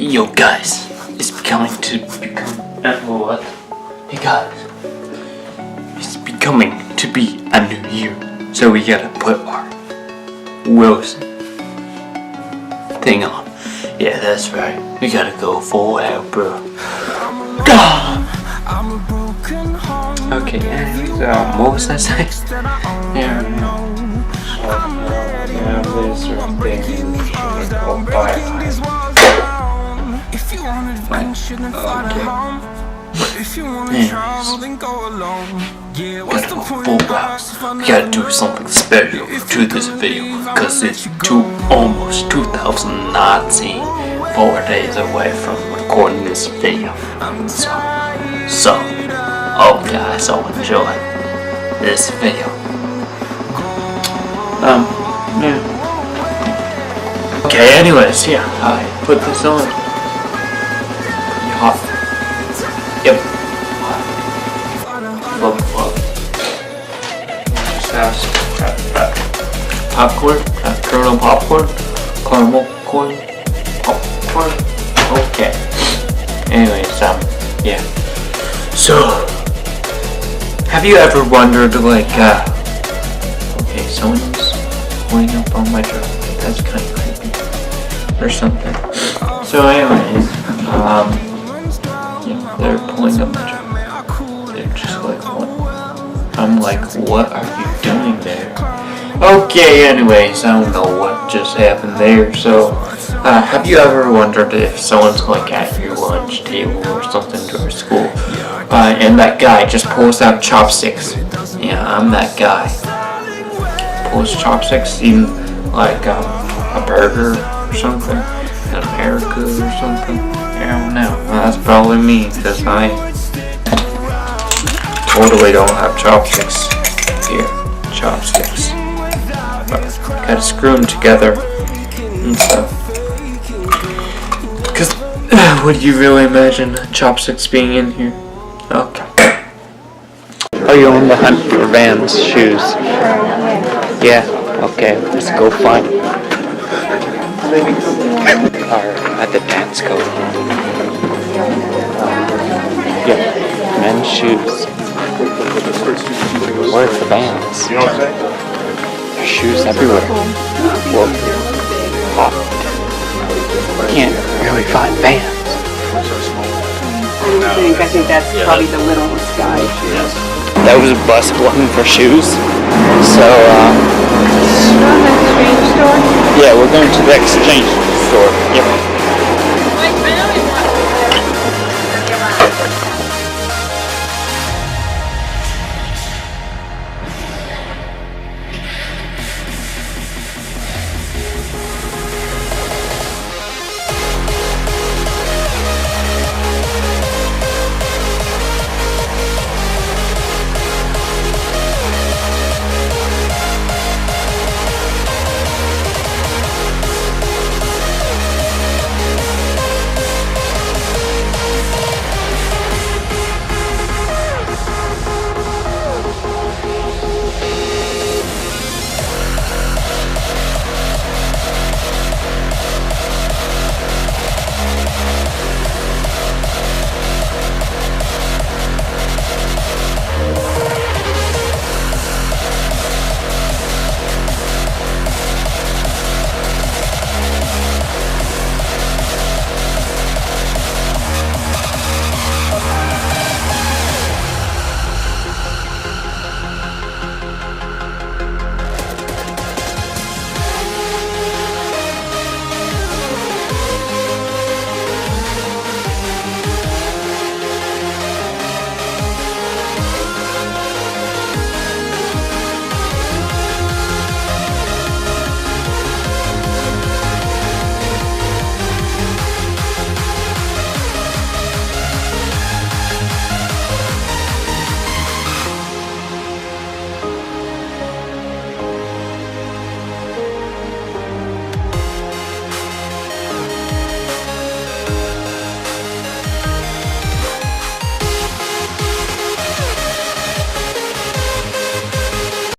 Yo guys, it's become what? Hey guys, it's becoming to be a new year, so we gotta put our Wilson thing on. Yeah, that's right. We gotta go full out, bro. Okay, anyways, what was I saying? Yeah, this sort of thing. We gotta do something special to this video because it's almost 2019, 4 days away from recording this video. So hope guys all enjoy this video. Yeah. Okay, anyways, yeah, I put this on. Hot. Yep. Popcorn, caramel popcorn, caramel corn, popcorn. Okay. Anyways, yeah. So, have you ever wondered, like, okay, someone's pulling up on my drone. That's kind of creepy, or something. So, anyways, yeah, they're pulling up my drone. They're just like, what? I'm like, what are you doing there? Okay, anyways, I don't know what just happened there. So, have you ever wondered if someone's like at your lunch table or something during school, and that guy just pulls out chopsticks? Yeah, I'm that guy. Pulls chopsticks, eating like a burger or something, in America or something. I don't know. That's probably me, because I totally don't have chopsticks here. Chopsticks. But gotta screw them together and stuff. Because would you really imagine chopsticks being in here? Okay. Are you on the hunt for Vans shoes? Yeah. Okay. Let's go find them. Or at the dance coat. Yeah. Men's shoes. Where's the Vans? You know what I'm saying? There's shoes everywhere. Whoa. Hot. Can't really find Vans. I think that's probably the littlest guy. That was a bus looking for shoes. So, Exchange store? yeah, we're going to the exchange store. Yep.